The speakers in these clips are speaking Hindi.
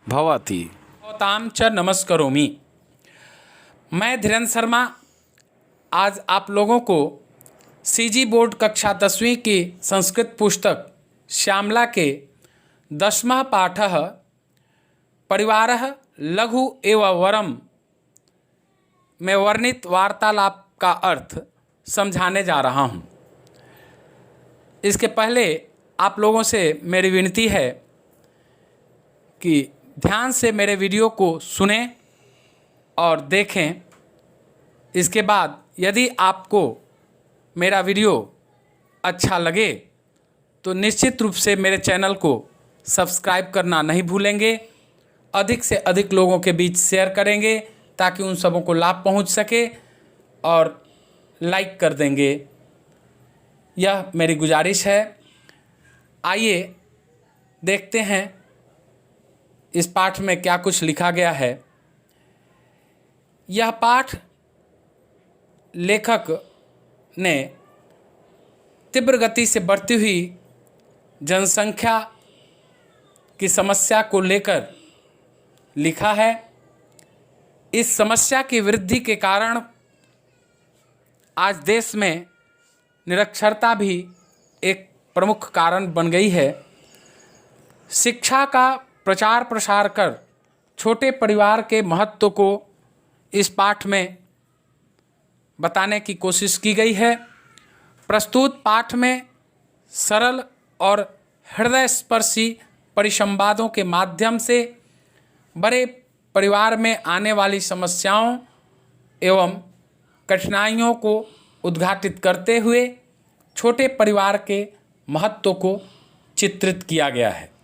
भवति। भवतां च नमस्करोमि। मैं धीरेन्द्र शर्मा आज आप लोगों को सीजी बोर्ड कक्षा 10वीं की संस्कृत पुस्तक श्यामला के 10वां पाठः परिवारः लघु एव वरम में वर्णित वार्तालाप का अर्थ समझाने जा रहा हूँ। इसके पहले आप लोगों से मेरी विनती है कि ध्यान से मेरे वीडियो को सुनें और देखें। इसके बाद यदि आपको मेरा वीडियो अच्छा लगे तो निश्चित रूप से मेरे चैनल को सब्सक्राइब करना नहीं भूलेंगे। अधिक से अधिक लोगों के बीच शेयर करेंगे ताकि उन सबों को लाभ पहुंच सके और लाइक कर देंगे, यह मेरी गुजारिश है। आइए देखते हैं इस पाठ में क्या कुछ लिखा गया है। यह पाठ लेखक ने तीव्र गति से बढ़ती हुई जनसंख्या की समस्या को लेकर लिखा है। इस समस्या की वृद्धि के कारण आज देश में निरक्षरता भी एक प्रमुख कारण बन गई है। शिक्षा का प्रचार प्रसार कर छोटे परिवार के महत्व को इस पाठ में बताने की कोशिश की गई है। प्रस्तुत पाठ में सरल और हृदयस्पर्शी परिसंवादों के माध्यम से बड़े परिवार में आने वाली समस्याओं एवं कठिनाइयों को उद्घाटित करते हुए छोटे परिवार के महत्व को चित्रित किया गया है।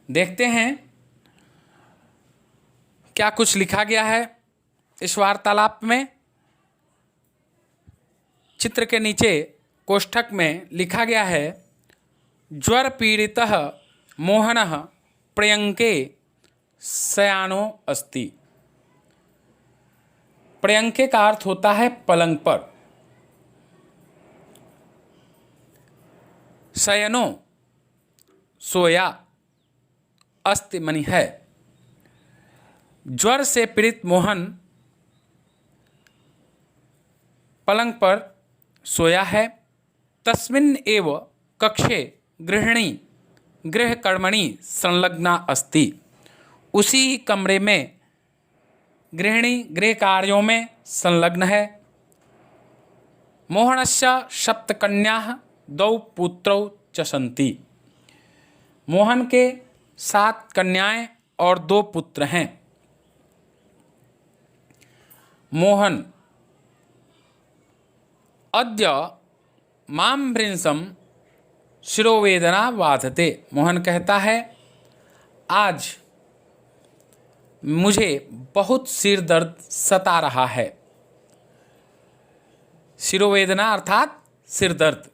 देखते हैं क्या कुछ लिखा गया है इस वार्तालाप में। चित्र के नीचे कोष्ठक में लिखा गया है, ज्वर पीड़ितः मोहनः पर्यङ्के शयानो अस्ति। पर्यङ्के का अर्थ होता है पलंग पर। शयनो सोया, अस्ति मनी है। ज्वर से पीड़ित मोहन पलंग पर सोया है। तस्मिन् एव कक्षे गृहिणी गृहकर्मणि संलग्ना अस्ति। उसी कमरे में गृहिणी गृह कार्यों में संलग्न है। मोहनस्य सप्तकन्याः द्वौ पुत्रौ च सन्ति। मोहन के 7 कन्याएं और 2 पुत्र हैं। मोहन अद्य मां भृंसं शिरोवेदना बाधते। मोहन कहता है, आज मुझे बहुत सिर दर्द सता रहा है। शिरोवेदना अर्थात सिर दर्द।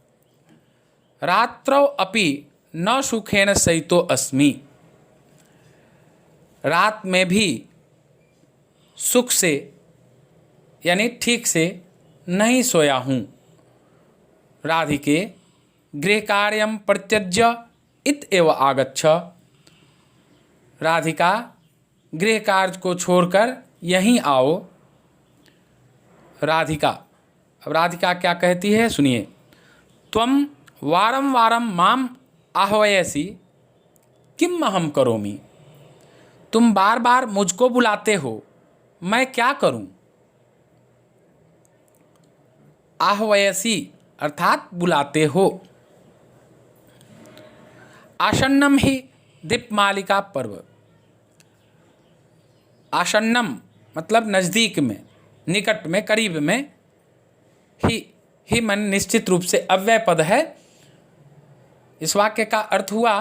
रात्रौ अपि न सुखेन शयितो अस्मि। रात में भी सुख से यानी ठीक से नहीं सोया हूँ। राधिके गृहकार्यं परित्यज्य इत एव आगच्छ। राधिका, गृह कार्य को छोड़कर यहीं आओ। राधिका, अब राधिका क्या कहती है सुनिए। त्वं वारं वारं माम आह्वयसि किम अहम करोमि। तुम बार बार मुझको बुलाते हो, मैं क्या करूं। आह्वयसि अर्थात बुलाते हो। आसन्नम ही दीपमालिका पर्व। आसन्नम मतलब नज़दीक में, निकट में, करीब में। ही मन निश्चित रूप से अव्यय पद है। इस वाक्य का अर्थ हुआ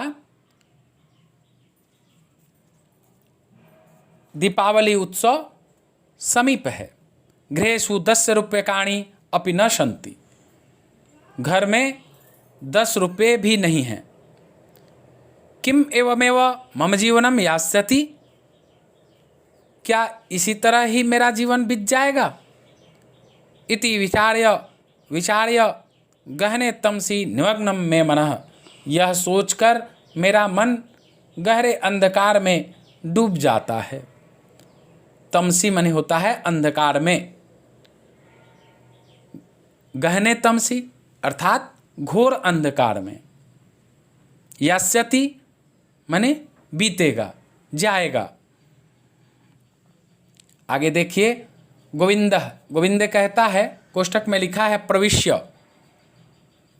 दीपावली उत्सव समीप है। गृहेषु 10 रूप्यकाणि अपि न सन्ति। घर में 10 रुपये भी नहीं हैं। किम एवमेव मम जीवनम यास्यति। क्या इसी तरह ही मेरा जीवन बीत जाएगा। इति विचार्य गहने तमसी निमग्नम में मनः। यह सोचकर मेरा मन गहरे अंधकार में डूब जाता है। तमसी माने होता है अंधकार में, गहने तमसी अर्थात घोर अंधकार में। यास्यति माने बीतेगा, जाएगा। आगे देखिए, गोविंद कहता है, कोष्ठक में लिखा है प्रविश्य,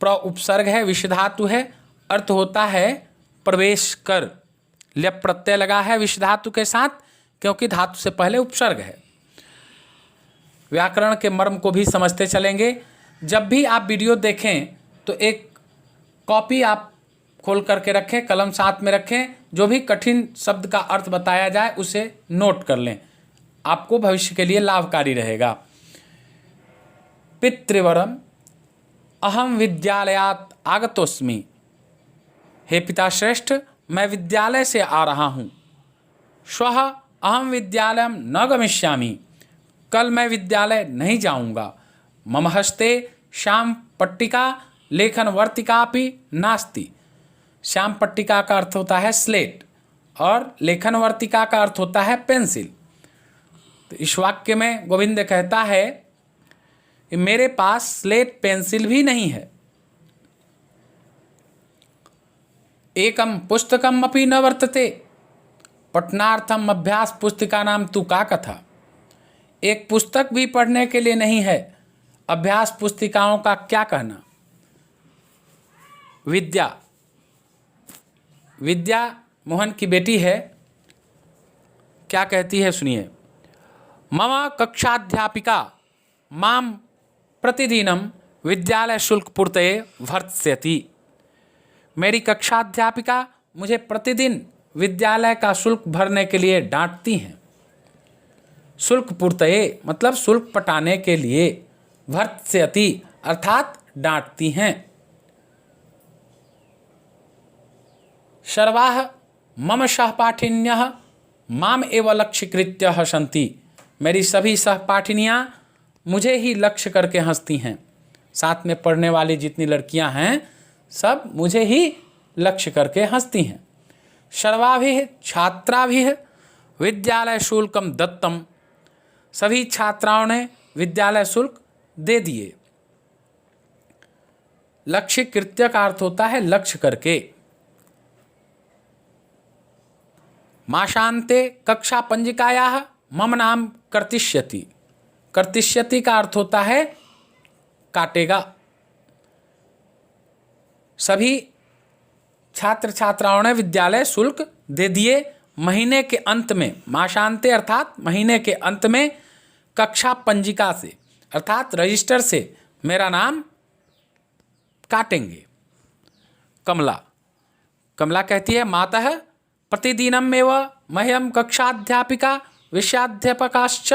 प्र उपसर्ग है, विष धातु है, अर्थ होता है प्रवेश कर। ल्यप प्रत्यय लगा है विष धातु के साथ, क्योंकि धातु से पहले उपसर्ग है। व्याकरण के मर्म को भी समझते चलेंगे। जब भी आप वीडियो देखें तो एक कॉपी आप खोल करके रखें, कलम साथ में रखें, जो भी कठिन शब्द का अर्थ बताया जाए उसे नोट कर लें, आपको भविष्य के लिए लाभकारी रहेगा। पितृवरम अहम विद्यालयात आगतोस्मि, हे पिता श्रेष्ठ, मैं विद्यालय से आ रहा हूँ। श्वः अहम विद्यालयम न गमिष्यामि, कल मैं विद्यालय नहीं जाऊँगा। मम हस्ते श्याम पट्टिका लेखन वर्तिकापि नास्ति। श्याम पट्टिका का अर्थ होता है स्लेट और लेखन वर्तिका का अर्थ होता है पेंसिल। तो इस वाक्य में गोविंद कहता है कि मेरे पास स्लेट पेंसिल भी नहीं है। एकम पुस्तकम अपि न वर्तते, पठनार्थम अभ्यास पुस्तिका नाम तू का कथा। एक पुस्तक भी पढ़ने के लिए नहीं है, अभ्यास पुस्तिकाओं का क्या कहना। विद्या मोहन की बेटी है, क्या कहती है सुनिए। मम कक्षाध्यापिका माम प्रतिदिनम विद्यालय शुल्क पूर्तये भर्त्स्यति। मेरी कक्षाध्यापिका मुझे प्रतिदिन विद्यालय का शुल्क भरने के लिए डांटती हैं। शुल्क पूर्तये मतलब शुल्क पटाने के लिए, भर्त्स्यति अर्थात डांटती हैं। सर्वाः मम सहपाठिन्यः माम एव लक्ष्यकृत्य हसन्ति। मेरी सभी सहपाठिनियाँ मुझे ही लक्ष्य करके हंसती हैं। साथ में पढ़ने वाली जितनी लड़कियां हैं सब मुझे ही लक्ष्य करके हंसती हैं। सर्वाभिः छात्राभिः विद्यालय शुल्कम दत्तम। सभी छात्राओं ने विद्यालय शुल्क दे दिए। लक्ष्य कृत्य का अर्थ होता है लक्ष्य करके। माशान्ते कक्षा पंजिकायाः मम नाम कर्तिष्यति। कर्तिष्यति का अर्थ होता है काटेगा। सभी छात्र छात्राओं ने विद्यालय शुल्क दे दिए। महीने के अंत में, माशांते अर्थात महीने के अंत में, कक्षा पंजिका से अर्थात रजिस्टर से मेरा नाम काटेंगे। कमला कहती है, मातः प्रतिदिनमेव मह्यं कक्षाध्यापिका विषयाध्यापकाश्च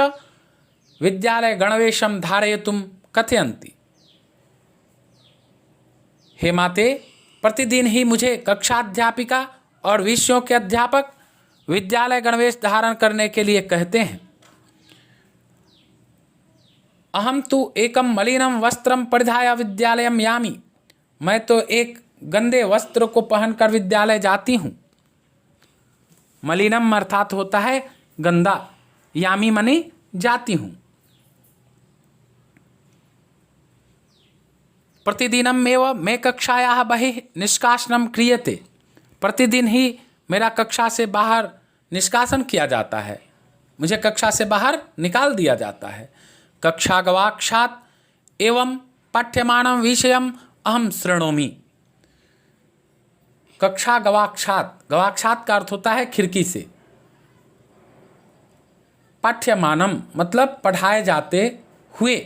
विद्यालय गणवेशम धारयितुं कथयन्ति। हे माते, प्रतिदिन ही मुझे कक्षाध्यापिका और विषयों के अध्यापक विद्यालय गणवेश धारण करने के लिए कहते हैं। अहम तु एकम मलिनम वस्त्रम परिधाय विद्यालयम यामि। मैं तो एक गंदे वस्त्र को पहनकर विद्यालय जाती हूँ। मलिनम अर्थात होता है गंदा, यामी मनी जाती हूँ। प्रतिदिनमेव मे कक्षायाः बहिः निष्कासनम क्रियते। प्रतिदिन ही मेरा कक्षा से बाहर निष्कासन किया जाता है, मुझे कक्षा से बाहर निकाल दिया जाता है। कक्षा गवाक्षात एवं पाठ्यमानं विषयम अहम शृणोमि। कक्षा गवाक्षात, गवाक्षात का अर्थ होता है खिड़की से। पाठ्यमानम मतलब पढ़ाए जाते हुए,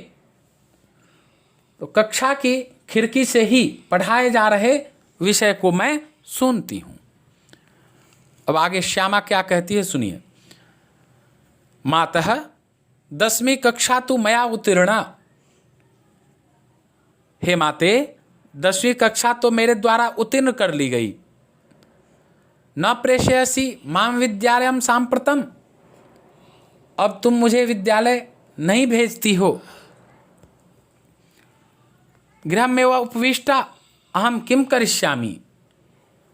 तो कक्षा की खिड़की से ही पढ़ाए जा रहे विषय को मैं सुनती हूँ। अब आगे श्यामा क्या कहती है सुनिए। मातः 10वीं कक्षा तो मया उत्तीर्णा। हे माते, 10वीं कक्षा तो मेरे द्वारा उत्तीर्ण कर ली गई। न प्रेषयसि माम विद्यालयम सांप्रतम। अब तुम मुझे विद्यालय नहीं भेजती हो। गृहमेव उपविष्टा अहम किम करिष्यामि।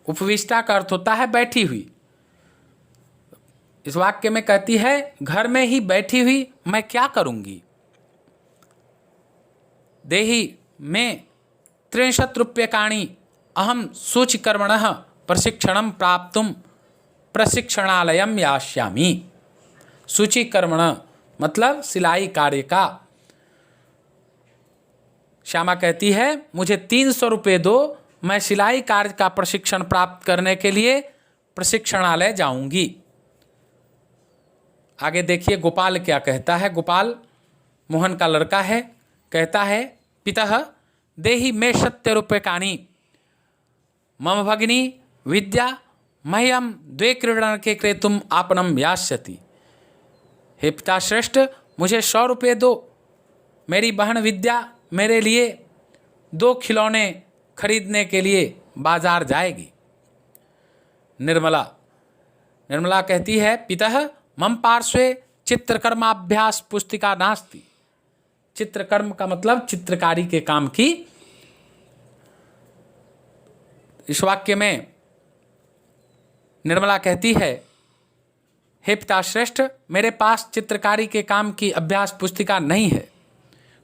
उपविष्टा का अर्थ होता है बैठी हुई। इस वाक्य में कहती है घर में ही बैठी हुई मैं क्या करूंगी। देहि में 63 रूप्यकाणि अहम सूचिकर्मणः प्रशिक्षणं प्राप्तुं प्रशिक्षणालयं यास्यामि। सूचिकर्मण मतलब सिलाई कार्य का। श्यामा कहती है मुझे 300 रुपये दो, मैं सिलाई कार्य का प्रशिक्षण प्राप्त करने के लिए प्रशिक्षणालय जाऊंगी। आगे देखिए गोपाल क्या कहता है। गोपाल मोहन का लड़का है। कहता है पितः देहि मे 70 रूप्यकाणि मम भगिनी विद्या मह्यम 2 क्रीडनके क्रेतुम आपनम यास्यति। हे पिता श्रेष्ठ, मुझे 100 रुपये दो, मेरी बहन विद्या मेरे लिए 2 खिलौने खरीदने के लिए बाजार जाएगी। निर्मला कहती है पितः मम पार्श्वे चित्रकर्माभ्यास पुस्तिका नास्ति। चित्रकर्म का मतलब चित्रकारी के काम की। इस वाक्य में निर्मला कहती है हे पिता श्रेष्ठ, मेरे पास चित्रकारी के काम की अभ्यास पुस्तिका नहीं है।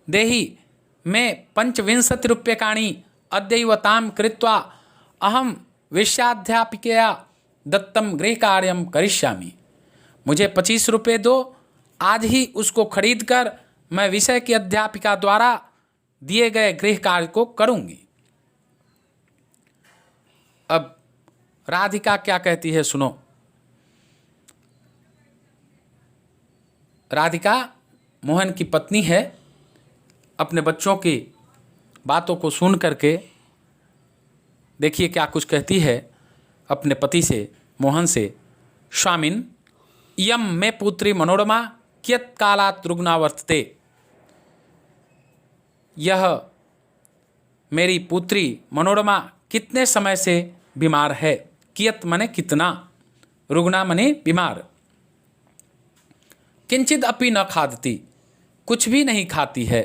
देहि में 25 रूप्यकाणि अद्यैवतां कृत्वा अहम विषयाध्यापिकया दत्तम गृह कार्यम करिष्यामि। मुझे 25 रुपये दो, आज ही उसको खरीद कर मैं विषय की अध्यापिका द्वारा दिए गए गृह कार्य को करूंगी। अब राधिका क्या कहती है सुनो। राधिका मोहन की पत्नी है। अपने बच्चों की बातों को सुन करके देखिए क्या कुछ कहती है अपने पति से, मोहन से। स्वामिन इयं मे पुत्री मनोरमा कियत् कालात् रुग्णा वर्तते। यह मेरी पुत्री मनोरमा कितने समय से बीमार है। कियत् मने कितना, रुग्णा मने बीमार। किंचित अपि न खादती, कुछ भी नहीं खाती है।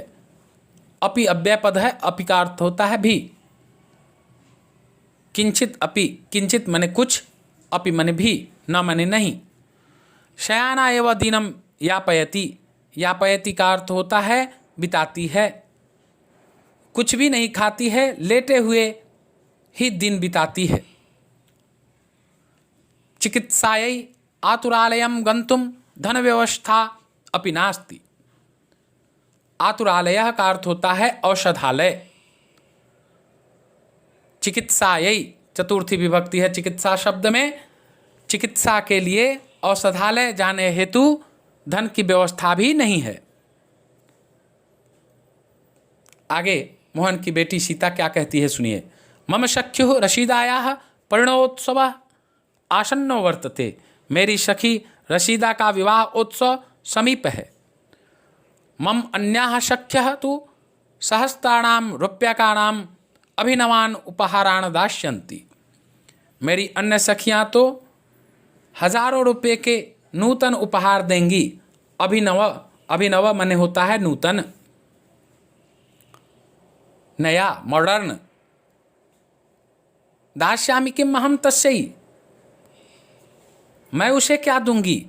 अपि अव्यय पद है, अपि का अर्थ होता है भी। किंचित अपि, किंचित मने कुछ, अपि मने भी, न मने नहीं। शयाना एवं दिनम यापयति, यापयति का अर्थ होता है बिताती है। कुछ भी नहीं खाती है, लेटे हुए ही दिन बिताती है। चिकित्सायै आतुरालयं गंतुम धन व्यवस्था अपि नास्ति। आतुरालय का अर्थ होता है औषधालय। चिकित्सायै चतुर्थी विभक्ति है चिकित्सा शब्द में। चिकित्सा के लिए औषधालय जाने हेतु धन की व्यवस्था भी नहीं है। आगे मोहन की बेटी सीता क्या कहती है सुनिए। मम सख्युः रशीदायाः परिणयोत्सव आसन्नो वर्तते। मेरी सखी रशीदा का विवाह उत्सव समीप है। मम अन्याः सख्यः तु सहस्राणां रूप्यकाणां अभिनवान उपहारान् दास्यन्ति। मेरी अन्य सखियां तो हजारों रुपये के नूतन उपहार देंगी। अभिनव, अभिनव माने होता है नूतन, नया, मॉडर्न। दास्यामि किम अहम तस्यै, मैं उसे क्या दूंगी।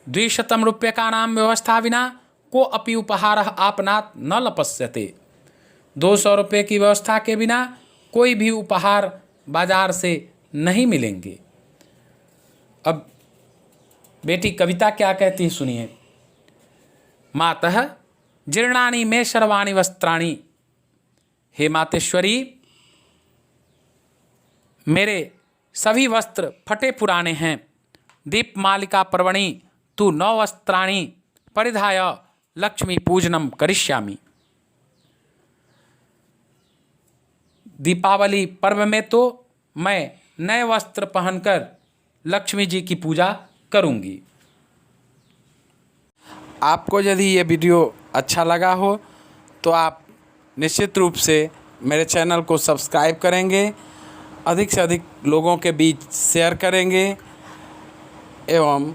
200 रूप्यकाणां व्यवस्था विना को अपि उपहारः आपनात् न लपस्यते। 200 रुपये की व्यवस्था के बिना कोई भी उपहार बाजार से नहीं मिलेंगे। अब बेटी कविता क्या कहती है सुनिए। मातः जीर्णानि मे सर्वाणि वस्त्राणि। हे मातेश्वरी, मेरे सभी वस्त्र फटे पुराने हैं। दीपमालिका पर्वणि तु नववस्त्राणि परिधाय लक्ष्मी पूजनम करिष्यामि। दीपावली पर्व में तो मैं नए वस्त्र पहनकर लक्ष्मी जी की पूजा करूंगी। आपको यदि ये वीडियो अच्छा लगा हो तो आप निश्चित रूप से मेरे चैनल को सब्सक्राइब करेंगे, अधिक से अधिक लोगों के बीच शेयर करेंगे एवं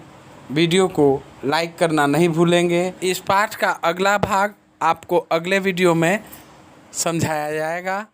वीडियो को लाइक करना नहीं भूलेंगे। इस पाठ का अगला भाग आपको अगले वीडियो में समझाया जाएगा।